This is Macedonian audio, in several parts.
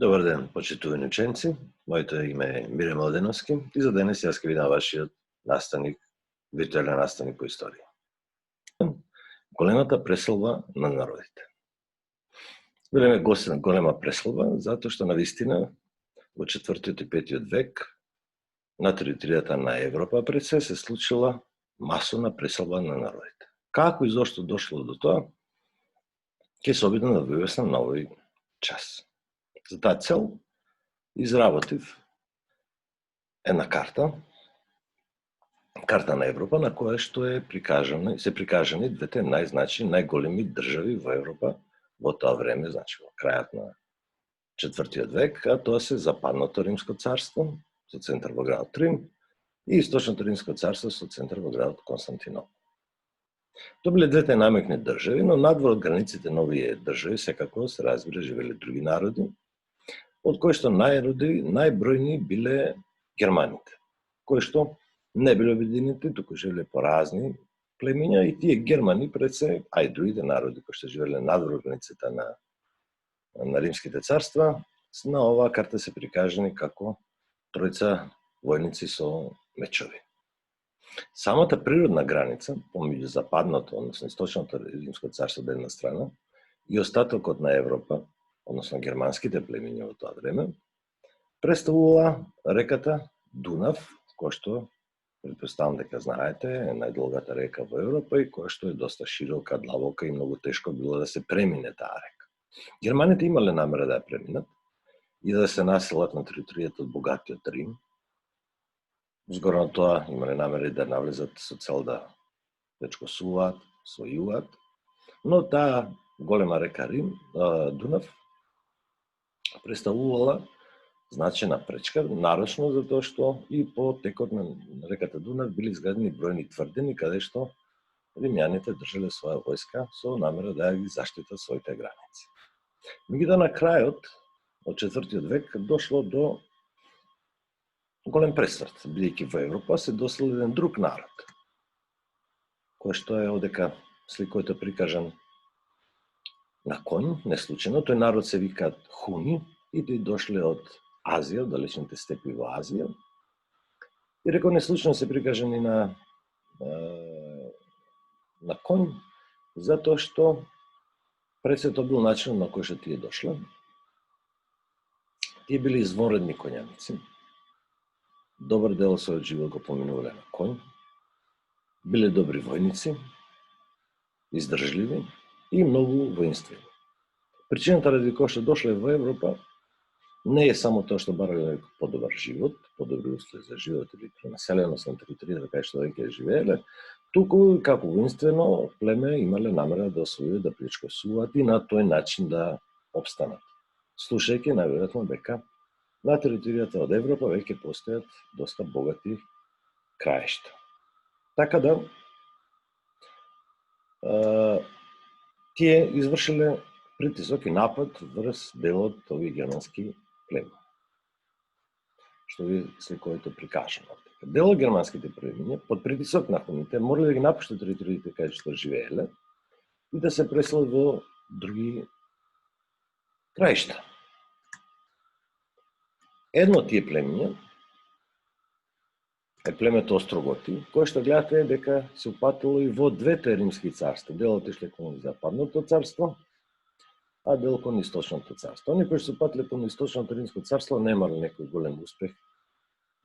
Добар ден, почитувани ученици. Моето име е Мире Младеновски и за денес јас ќе бидам вашиот наставник, виртуелен наставник по историја. Големата преселба на народите. Велеме голема преселба, затоа што навистина во 4-тиот и 5-тиот век на територијата на Европа пред се случила масовна преселба на народите. Како и зошто дошло до тоа, ќе се обидам да ви објаснам на овој час. За таа цел изработив една карта на Европа, на која што се прикажани двете најголеми држави во Европа во тоа време, значи во крајот на 4-тиот век, а тоа се Западното Римско царство со центар во градот Рим и Источното Римско царство со центар во градот Константинопол. Тоа биле двете најмајкни држави, но надвор од границите на овие држави секако се разбира живеле други народи, од кои што најбројни биле германите, кои што не биле обединети, туку живеле по разни племиња и тие германи пред се, а и другите народи кои што живеле надвор границите на римските царства, на оваа карта се прикажани како тројца војници со мечови. Самата природна граница помеѓу Западното, односно Источното Римско царство од една страна и остатокот на Европа, односно германските племиња во тоа време, представува реката Дунав, која што, претпоставам дека знаете, е најдолгата река во Европа и која што е доста широка, длабока и многу тешко било да се премине таа река. Германите имале намера да ја преминат и да се населат на територијата од богатиот Рим. Згорно тоа имале намери да навлезат со цел да плечкосуваат, својуваат, но таа голема река Дунав представувала значена пречка, нарочно затоа што и по текот на реката Дунав били изградени бројни тврдини каде што римјаните држале своја војска со намера да ги заштитат своите граници. Меѓутоа на крајот од 4-тиот век дошло до голем пресврт, бидејќи во Европа се доселил еден друг народ, кој што е одека сликото прикажан на конј, неслучено. Тој народ се вика Хуни и тој дошле од Азија, од далечните степи во Азија. И реков неслучено се прикажани на конј, затоа што пред се тоа бил начин на кој што тие дошле. Тие били извонредни коњаници. Добар дел својот живот го поминувале на конј. Биле добри војници, издржливи и многу воинствени. Причината ради која што дошле во Европа не е само тоа што барале подобар живот, подобри услови за живот или пренаселеност на територијата кај што веќе живееле, туку како воинствено племе имале намера да освојуваат, да плечкосуваат и на тој начин да опстанат. Слушајќи најверојатно дека на територијата од Европа веќе постојат доста богати краишта. Така да тие извршиле притисок и напад врз делот овие германски племена. Што ви сликовито прикажано. Дел од германските племиња под притисок на хуните морале да ги напуштат териториите каде што живееле и да се преселат во други краишта. Едно од тие племиња е племето Остроготи, кое што гледате дека се упатило и во двете римски царства. Дел отишле кон Западното царство, а дел кон Источното царство. Они кои се упатиле кон Источното римско царство немале некој голем успех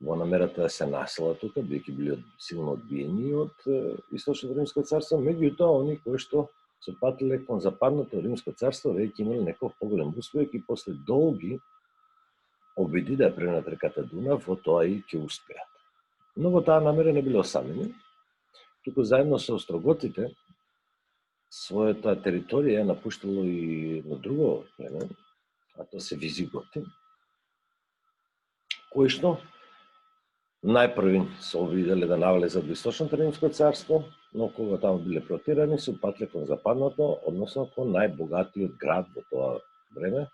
во намерата да се населат тука, бидејќи били силно одбиени од Источното римско царство, меѓутоа они кои што се упатиле кон Западното римско царство веќе имале некој поголем успех и после долги обиди да ја преминат реката Дунав, во тоа и ќе успеат. Но во таа намера не биле осамени, туку заедно со Остроготите својата територија напуштало и едно друго племе, а тоа се Визиготи, кои што најпрви се обиделе да навлезат во Источното Римско царство, но кога таму биле протирани, се упатле кон Западното, односно кон најбогатиот град во тоа време,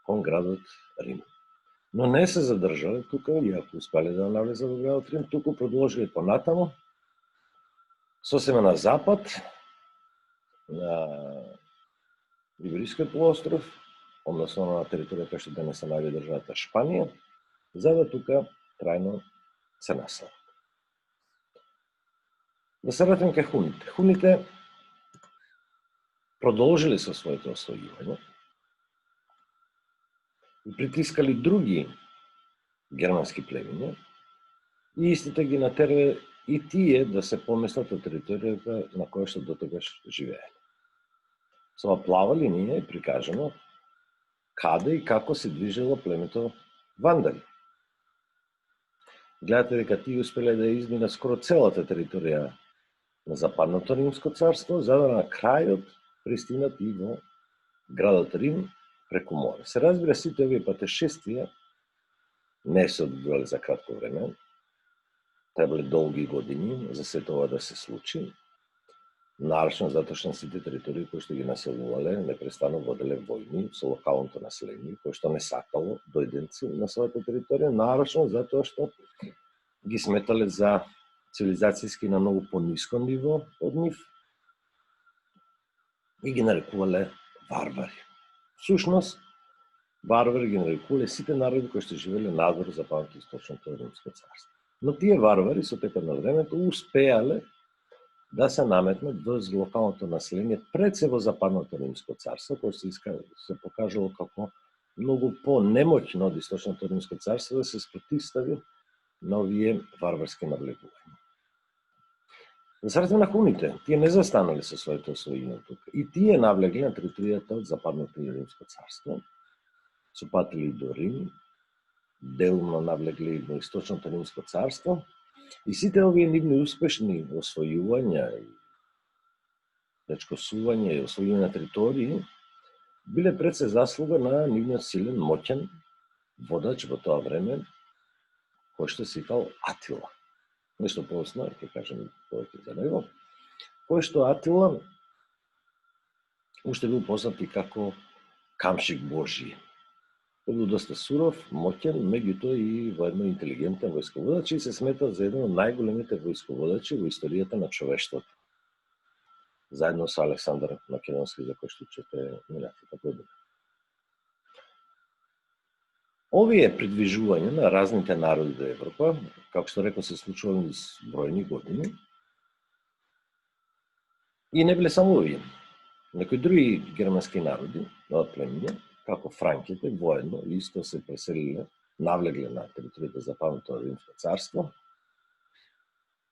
кон градот Рим. Но не се задржале тука, иако успеле да навлезат во градот Рим, туку продолжиле понатаму, сосема на запад, на Иберискиот полуостров, односно на територија што денес се наоѓа државата Шпанија, за да тука трајно се населат. Да се вратиме кај хуните. Хуните продолжили со своето освојување и притискали други германски племиња и истите ги натерале и тие да се поместат на територијата на која што дотогаш живееле. Со ова плава линија е прикажано каде и како се движело племето Вандали. Гледате дека тие успеле да изминат скоро целата територија на Западното Римско царство, за да на крајот пристигнат и во градот Рим преку море. Се разбира, сите овие патешествија не се одвивале за кратко време, требале долги години за сето ова да се случи, нарочно затоа што на сите територии кои што ги населувале непрестанно воделе војни со локалното население, кој што не сакало дојденци на својата територија, нарочно затоа што ги сметале за цивилизацијски на многу пониско ниво од нив и ги нарекувале варвари. Всушност, варвари ги нарекувале сите народи кои што живееле надвор Западното Источното Римско царство. Но тие варвари со текот на времето успеале да се наметнат во локалното население пред се во Западното Римско царство, кој се покажало како многу по-немоќно од Источното Римско царство да се спротивстави на овие варварски навлегувања. Да се вратиме на хуните, тие не застанале со своето освојување тука. И тие навлегли на територијата од Западното Римско царство, се патили до Рим, делно навлегли во Источното Римско царство, и сите овие нивни успешни освојувања и плечкосување и освојување на територии биле пред се заслуга на нивниот силен, моќен водач во тоа време, кој што се викал Атила. Нешто поосно, ќе кажем повеќе за него, кој што Атила уште бил познат и како камшик Божји. Тој бил доста суров, моќен, меѓутоа и воедно интелигентен војсководач и се смета за еден од најголемите војсководачи во историјата на човештвото. Заедно со Александар Македонски, за кој што чете минатата година. Овие придвижувања на разните народи до Европа, како што реков, се случувале низ бројни години. И не биле само овие. Некои други германски народи, од племиња, како франките, воедно исто се преселиле, навлегле на територијата за Западното Римско царство.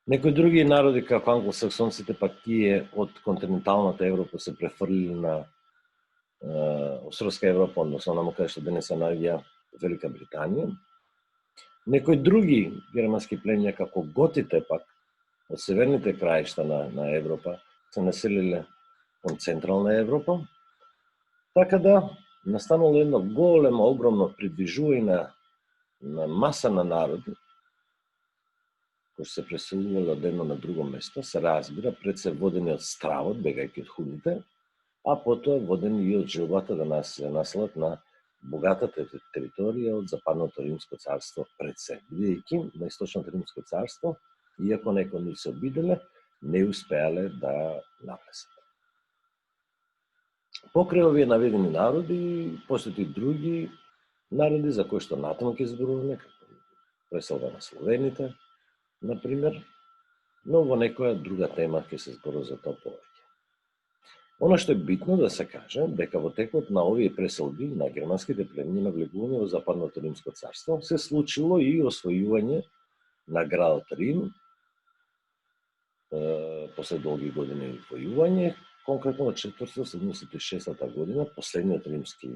Некои други народи, како англосаксонците, пак тие од континенталната Европа се префрлили на Островска Европа, односно на каде што денес се наоѓа Велика Британија. Некои други германски племиња, како готите пак, од северните краишта на Европа, се населиле кон Централна Европа. Така да настанало едно големо, огромно придвижување на маса на народи, кои се преселувале од едно на друго место, се разбира, пред се водени од стравот, бегајќи од хуните, а потоа водени и од желбата да се населат на богатата територија од Западното Римско царство пред се. Бидејќи на Источното Римско царство, иако некои нив се обиделе, не успеале да навлезат. Покрај овие наведени народи, постојат и други народи за кои што натаму ќе зборуваме, како преселба на словените, например, но во некоја друга тема ќе се зборува за тоа повеќе. Оно што е битно да се каже, дека во текот на овие преселби на германските племиња навлегување во Западното Римско царство, се случило и освојување на градот Рим, после долги години војување, конкретно во 476 година, последниот римски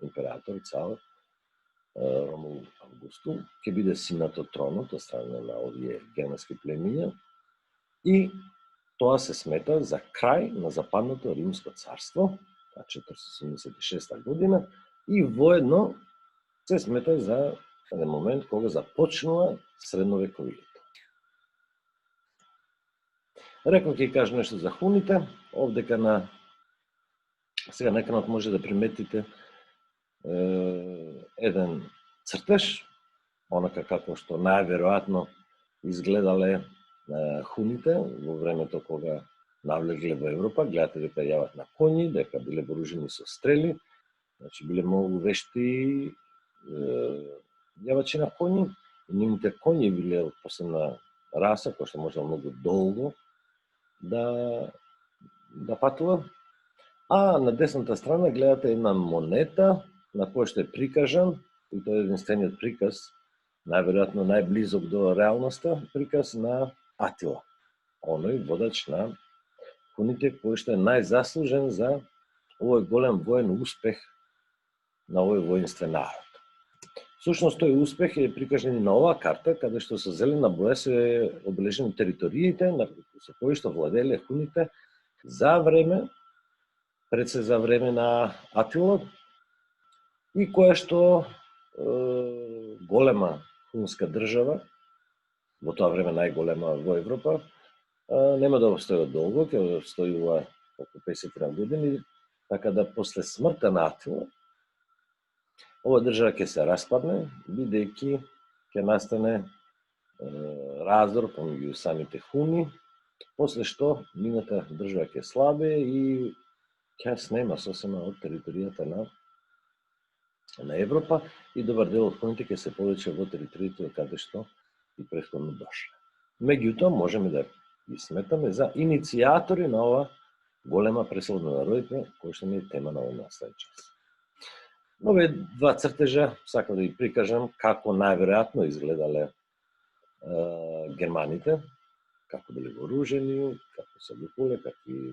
император, цар Ромул Августул, ќе биде синат од тронот од страна на овие германски племиња и тоа се смета за крај на Западното Римско царство, 476 година, и воедно се смета за еден момент кога започнува средновековието. Реков ќе кажа нешто за хуните, овдека на сега на екранот може да приметите еден цртеж, онака како што најверојатно изгледале хуните во времето кога навлегле во Европа. Гледате дека јават на коњи, дека биле вооружени со стрели Значи, биле многу вешти јавачи на коњи, и нивните коњи биле од посебна раса, која што може многу долго да патува. А на десната страна гледате една монета на која што е прикажан, и тоа е единствениот приказ, најверојатно најблизок до реалноста, приказ на Атила, оној водач на хуните кој што е најзаслужен за овој голем воен успех на овој воинствен народ. Всушност, тој успех е прикажен и на оваа карта, каде што со зелена боја се обележени териториите со кои што владееле хуните за време, пред се за време на Атила, и која што голема хунска држава, во тоа време најголема во Европа, нема да обстои долго, ќе обстојува околу 50 години, така да после смртта на Атила, ова држава ќе се распадне, бидејќи ќе настане раздор помеѓу самите хуни, после што нивната држава ќе слабе и ќе снема сосема од територијата на Европа, и добар дел од хуните ќе се повлече во териториите каде што и претходно дошле. Меѓутоа, можеме да ги сметаме за иницијатори на ова голема преселба на народите, која што не е тема на овој наставен час. Овие два цртежа сакам да ги прикажам како најверојатно изгледале германите, како биле вооружени, како се облекувале, какви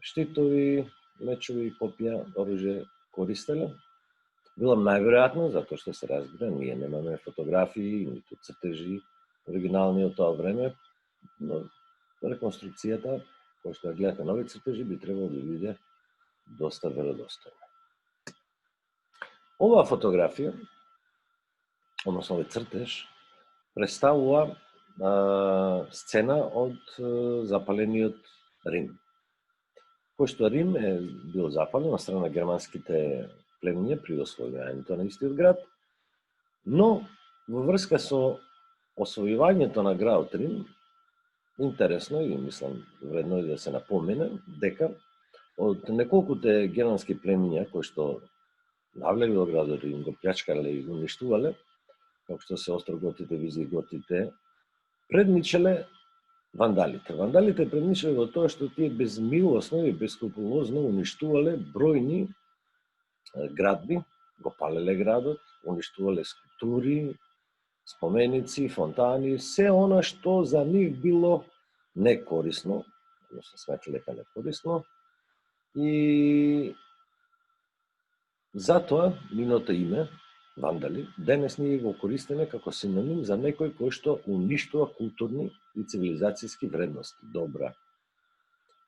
штитови, мечови, копија, оружје користеле. Било најверојатно, затоа што се разбира, ние немаме фотографии, ниту цртежи оригинални од тоа време, но реконструкцијата, која што ја гледате на овие цртежи, би требало да биде доста веродостојна. Оваа фотографија, односно овој цртеж, представува сцена од запалениот Рим. Кој што Рим е бил запален од страна на германските племиња при освојувањето на истиот град, но во врска со освојувањето на градот Рим, интересно и мислам вредно е да се напомене дека од неколкуте германски племиња кои што навлегли во градот Рим, го плјачкале и го уништувале, како што се остроготите, визиготите, предничеле вандалите. Вандалите предничеле во тоа што тие безмилосно и бескрупулозно уништувале бројни градби, го палеле градот, уништувале скулптури, споменици, фонтани, се она што за нив било некорисно, односно сметале дека некорисно, и затоа нивното име, вандали, денес ние го користиме како синоним за некој кој што уништува културни и цивилизацијски вредности, добра,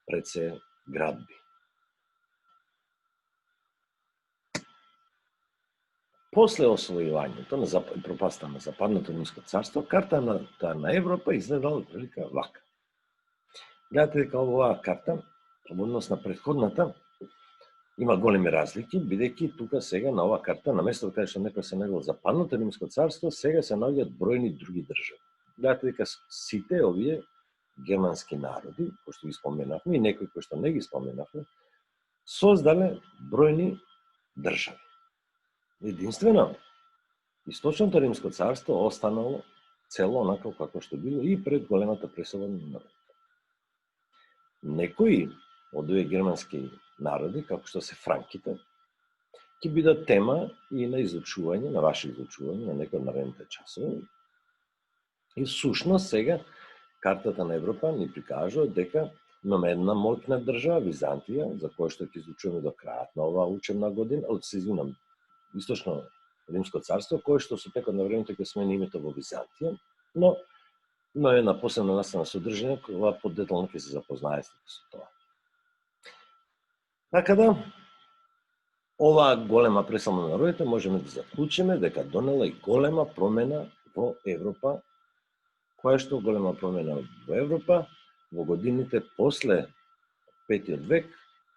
пред се градби. После освојувањето на пропаста на Западното Римско царство, картата на Европа изгледала прилика вака. Гледате дека оваа карта, во однос на претходната, има големи разлики, бидејќи тука сега на оваа карта, на местото каде што некој се наоѓа Западното Римско царство, сега се наоѓаат бројни други држави. Гледате дека сите овие германски народи, кои што ги споменавме, и некои кои што не ги споменавме, создале бројни држави. Единствено, Источното Римско царство останало цело онако како што било и пред големата преселба на народите. Некои од овие германски народи, како што се франките, ќе бидат тема и на изучување, на ваше изучување, на некои од наредните часови. И сушност сега, картата на Европа ни прикажува дека имаме една моќна држава, Византија, за која што ќе изучуваме до крајот на оваа учебна година, Источно Римско царство, кое што со текот на времето ќе смени името во Византија, но има една посебна настана содржина која подетално ќе се запознаете со тоа. Така да, оваа голема преселба на народите можеме да заклучиме дека донела и голема промена во Европа, која што голема промена во Европа во годините после 5 век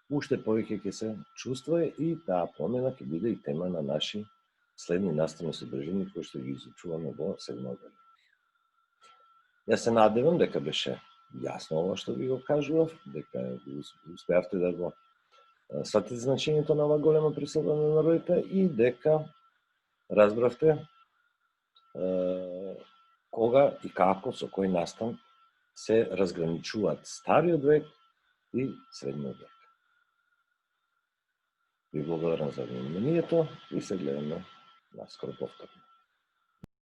уште повеќе ќе се чувствува и таа промена ќе биде и тема на наши следни наставни содржини кои што ги изучуваме во 7 година. Јас се надевам дека беше јасно ова што ви го кажував, дека успеавте да го Сватите значењето на оваа голема присуга на народите и дека разбравте кога и како, со кој настан се разграничуваат стариот век и средниот век. Ви благодарам за вниманието и се гледаме наскоро повторно.